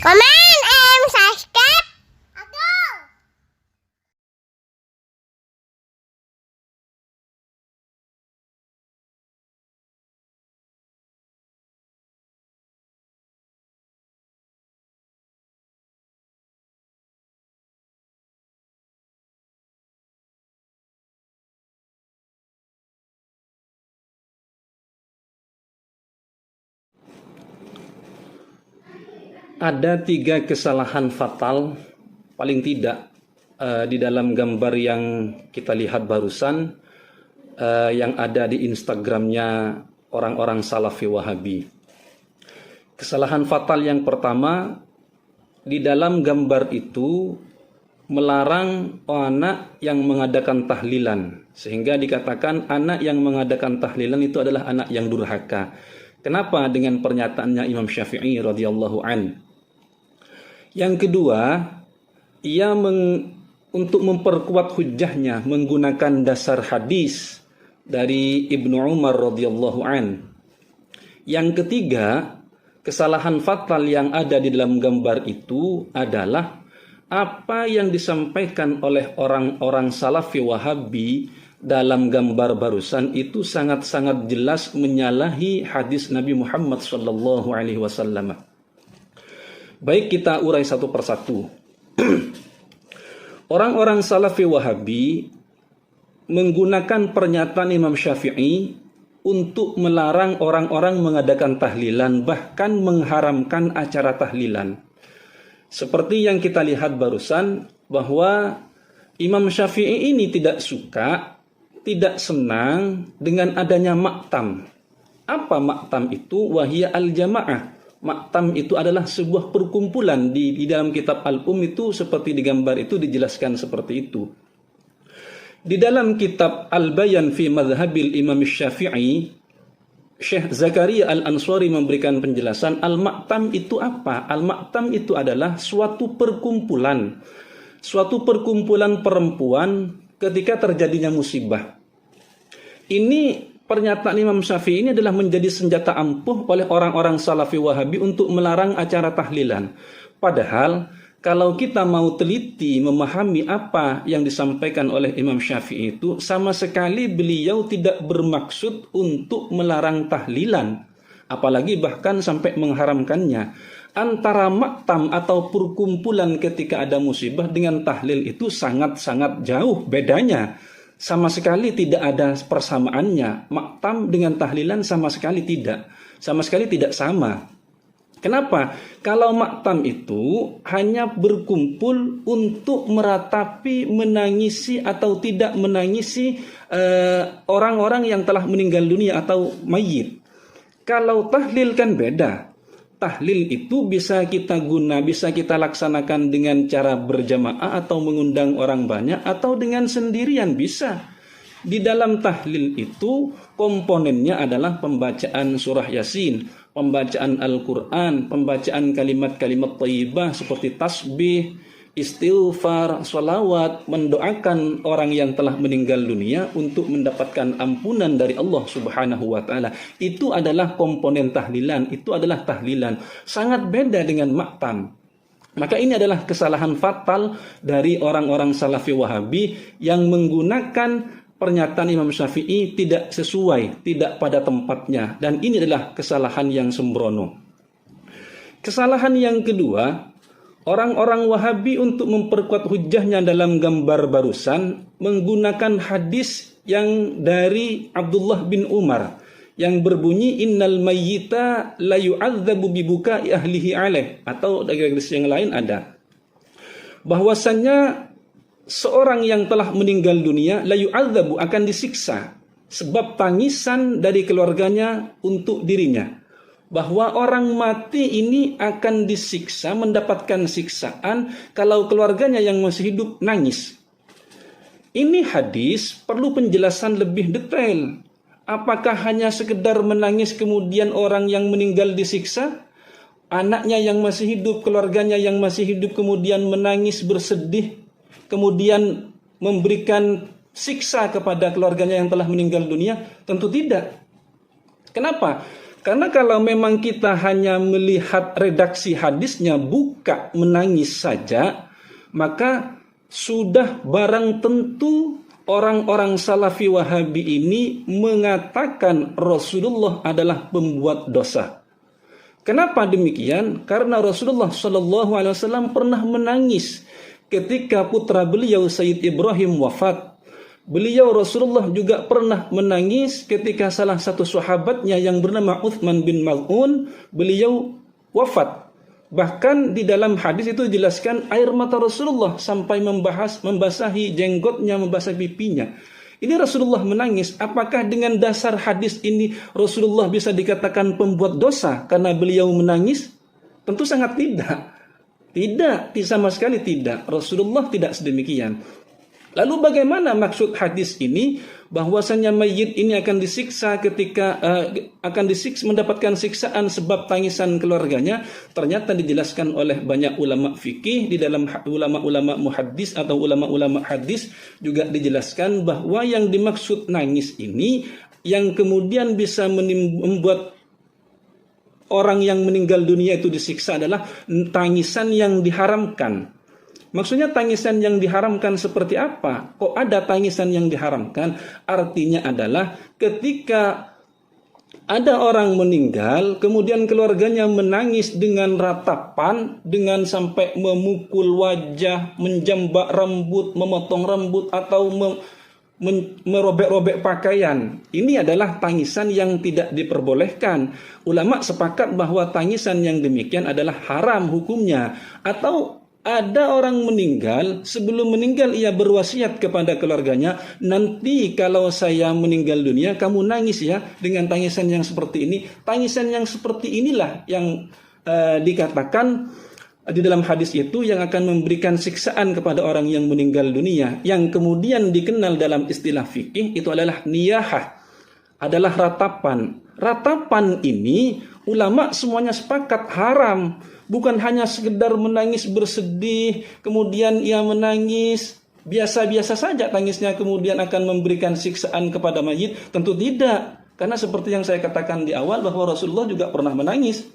Comment and subscribe. Aku. Ada 3 kesalahan fatal paling tidak di dalam gambar yang kita lihat barusan yang ada di Instagramnya orang-orang Salafi Wahabi. Kesalahan fatal yang pertama, di dalam gambar itu melarang anak yang mengadakan tahlilan, sehingga dikatakan anak yang mengadakan tahlilan itu adalah anak yang durhaka. Kenapa? Dengan pernyataannya Imam Syafi'i radhiyallahu an. Yang kedua, ia untuk memperkuat hujjahnya menggunakan dasar hadis dari Ibnu Umar radhiyallahu an. Yang ketiga, kesalahan fatal yang ada di dalam gambar itu adalah apa yang disampaikan oleh orang-orang Salafi Wahabi dalam gambar barusan itu sangat-sangat jelas menyalahi hadis Nabi Muhammad SAW. Baik, kita urai satu persatu. Orang-orang Salafi Wahabi menggunakan pernyataan Imam Syafi'i untuk melarang orang-orang mengadakan tahlilan, bahkan mengharamkan acara tahlilan. Seperti yang kita lihat barusan, bahwa Imam Syafi'i ini tidak suka, tidak senang dengan adanya maktam. Apa maktam itu? Wahia al-jamaah. Maktam itu adalah sebuah perkumpulan. Di dalam kitab itu seperti di gambar itu dijelaskan seperti itu. Di dalam kitab Al-Bayan fi Madhabil Imam Syafi'i, Syekh Zakaria Al-Ansari memberikan penjelasan al-maktam itu apa? Al-maktam itu adalah suatu perkumpulan perempuan ketika terjadinya musibah. Ini pernyataan Imam Syafi'i ini adalah menjadi senjata ampuh oleh orang-orang Salafi Wahabi untuk melarang acara tahlilan. Padahal kalau kita mau teliti memahami apa yang disampaikan oleh Imam Syafi'i itu, sama sekali beliau tidak bermaksud untuk melarang tahlilan, apalagi bahkan sampai mengharamkannya. Antara maktam atau perkumpulan ketika ada musibah dengan tahlil itu sangat-sangat jauh bedanya. Sama sekali tidak ada persamaannya. Maktam dengan tahlilan sama sekali tidak sama. Kenapa? Kalau maktam itu hanya berkumpul untuk meratapi, menangisi atau tidak menangisi orang-orang yang telah meninggal dunia atau mayit. Kalau tahlil kan beda. Tahlil itu bisa kita laksanakan dengan cara berjamaah atau mengundang orang banyak atau dengan sendirian bisa. Di dalam tahlil itu komponennya adalah pembacaan surah Yasin, pembacaan Al-Quran, pembacaan kalimat-kalimat thayyibah seperti tasbih, istighfar, sholawat, mendoakan orang yang telah meninggal dunia untuk mendapatkan ampunan dari Allah Subhanahu wa Ta'ala. Itu adalah komponen tahlilan, itu adalah tahlilan. Sangat beda dengan maktam. Maka ini adalah kesalahan fatal dari orang-orang Salafi Wahabi yang menggunakan pernyataan Imam Syafi'i tidak sesuai, tidak pada tempatnya. Dan ini adalah kesalahan yang sembrono. Kesalahan yang kedua, orang-orang Wahabi untuk memperkuat hujahnya dalam gambar barusan menggunakan hadis yang dari Abdullah bin Umar yang berbunyi innal mayyita la yu'adzabu bi bukai ahlihi alaih, atau dari hadis yang lain ada bahwasannya seorang yang telah meninggal dunia la yu'adzabu akan disiksa sebab tangisan dari keluarganya untuk dirinya. Bahwa orang mati ini akan disiksa, mendapatkan siksaan kalau keluarganya yang masih hidup nangis. Ini hadis perlu penjelasan lebih detail. Apakah hanya sekedar menangis kemudian orang yang meninggal disiksa? Anaknya yang masih hidup, keluarganya yang masih hidup kemudian menangis bersedih, kemudian memberikan siksa kepada keluarganya yang telah meninggal dunia? Tentu tidak. Kenapa? Karena kalau memang kita hanya melihat redaksi hadisnya, buka menangis saja, maka sudah barang tentu orang-orang Salafi Wahabi ini mengatakan Rasulullah adalah pembuat dosa. Kenapa demikian? Karena Rasulullah Shallallahu Alaihi Wasallam pernah menangis ketika putra beliau Sayyid Ibrahim wafat. Beliau Rasulullah juga pernah menangis ketika salah satu sahabatnya yang bernama Uthman bin Maz'un, beliau wafat. Bahkan di dalam hadis itu dijelaskan air mata Rasulullah sampai membasahi jenggotnya, membasahi pipinya. Ini Rasulullah menangis. Apakah dengan dasar hadis ini Rasulullah bisa dikatakan pembuat dosa karena beliau menangis? Tentu sangat tidak. Tidak, sama sekali tidak. Rasulullah tidak sedemikian. Lalu bagaimana maksud hadis ini? Bahwasanya mayit ini akan disiksa ketika mendapatkan siksaan sebab tangisan keluarganya. Ternyata dijelaskan oleh banyak ulama fikih, di dalam ulama-ulama muhaddis atau ulama-ulama hadis juga dijelaskan bahwa yang dimaksud nangis ini yang kemudian bisa membuat orang yang meninggal dunia itu disiksa adalah tangisan yang diharamkan. Maksudnya tangisan yang diharamkan seperti apa? Kok ada tangisan yang diharamkan? Artinya adalah ketika ada orang meninggal, kemudian keluarganya menangis dengan ratapan, dengan sampai memukul wajah, menjambak rambut, memotong rambut, atau merobek-robek pakaian. Ini adalah tangisan yang tidak diperbolehkan. Ulama sepakat bahwa tangisan yang demikian adalah haram hukumnya. Atau ada orang meninggal, sebelum meninggal ia berwasiat kepada keluarganya, nanti kalau saya meninggal dunia kamu nangis ya dengan tangisan yang seperti ini. Tangisan yang seperti inilah yang dikatakan di dalam hadis itu yang akan memberikan siksaan kepada orang yang meninggal dunia, yang kemudian dikenal dalam istilah fikih itu adalah niyahah, adalah ratapan. Ratapan ini ulama semuanya sepakat haram. Bukan hanya sekedar menangis bersedih, kemudian ia menangis biasa-biasa saja tangisnya kemudian akan memberikan siksaan kepada mayit. Tentu tidak. Karena seperti yang saya katakan di awal bahwa Rasulullah juga pernah menangis.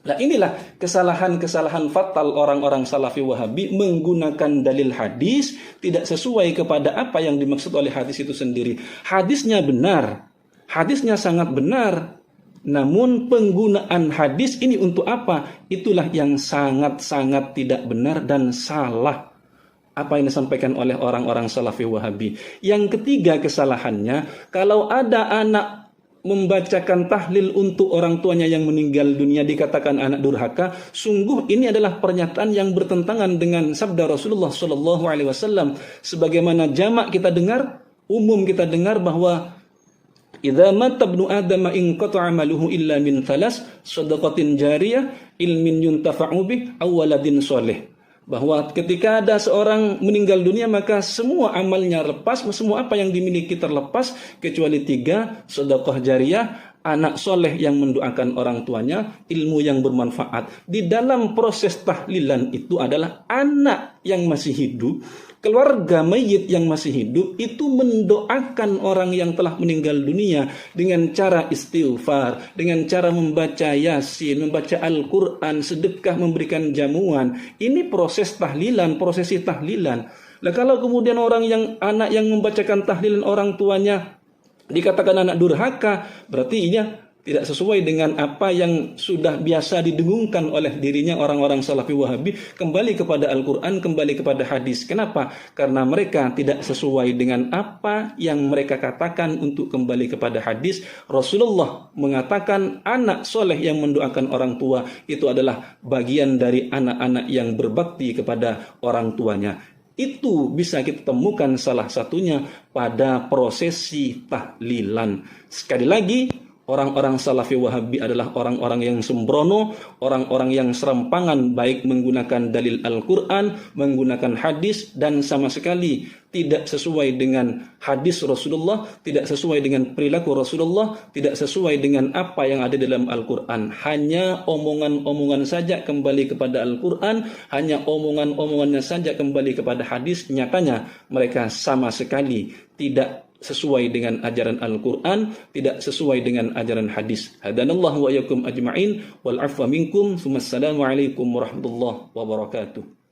Nah inilah kesalahan-kesalahan fatal orang-orang Salafi Wahabi menggunakan dalil hadis tidak sesuai kepada apa yang dimaksud oleh hadis itu sendiri. Hadisnya benar, hadisnya sangat benar. Namun penggunaan hadis ini untuk apa? Itulah yang sangat-sangat tidak benar dan salah. Apa yang disampaikan oleh orang-orang Salafi Wahabi. Yang ketiga kesalahannya, kalau ada anak membacakan tahlil untuk orang tuanya yang meninggal dunia dikatakan anak durhaka, sungguh ini adalah pernyataan yang bertentangan dengan sabda Rasulullah Shallallahu Alaihi Wasallam. Sebagaimana jamak kita dengar, umum kita dengar bahwa idza mata ibnu adam in qata'a amaluhu illa min thalas shadaqatin jariyah ilmin yuntafa'u bih aw waladin shalih. Bahwa ketika ada seorang meninggal dunia maka semua amalnya lepas, semua apa yang dimiliki terlepas kecuali 3, sedekah jariyah, anak soleh yang mendoakan orang tuanya, ilmu yang bermanfaat. Di dalam proses tahlilan itu adalah anak yang masih hidup, keluarga mayit yang masih hidup itu mendoakan orang yang telah meninggal dunia dengan cara istighfar, dengan cara membaca Yasin, membaca Al-Quran, sedekah, memberikan jamuan. Ini proses tahlilan, prosesi tahlilan. Nah kalau kemudian anak yang membacakan tahlilan orang tuanya dikatakan anak durhaka, berarti ini tidak sesuai dengan apa yang sudah biasa didengungkan oleh dirinya orang-orang Salafi Wahabi, kembali kepada Al-Quran, kembali kepada hadis. Kenapa? Karena mereka tidak sesuai dengan apa yang mereka katakan untuk kembali kepada hadis. Rasulullah mengatakan anak soleh yang mendoakan orang tua itu adalah bagian dari anak-anak yang berbakti kepada orang tuanya. Itu bisa kita temukan salah satunya pada prosesi tahlilan. Sekali lagi, orang-orang Salafi Wahabi adalah orang-orang yang sembrono, orang-orang yang serampangan baik menggunakan dalil Al-Quran, menggunakan hadis, dan sama sekali tidak sesuai dengan hadis Rasulullah, tidak sesuai dengan perilaku Rasulullah, tidak sesuai dengan apa yang ada dalam Al-Quran. Hanya omongan-omongan saja kembali kepada Al-Quran, hanya omongan-omongannya saja kembali kepada hadis. Nyatanya mereka sama sekali tidak sesuai dengan ajaran Al-Quran, tidak sesuai dengan ajaran hadis. Hadanallahu wa iyyakum ajma'in wal afwa minkum. Assalamualaikum warahmatullahi wabarakatuh.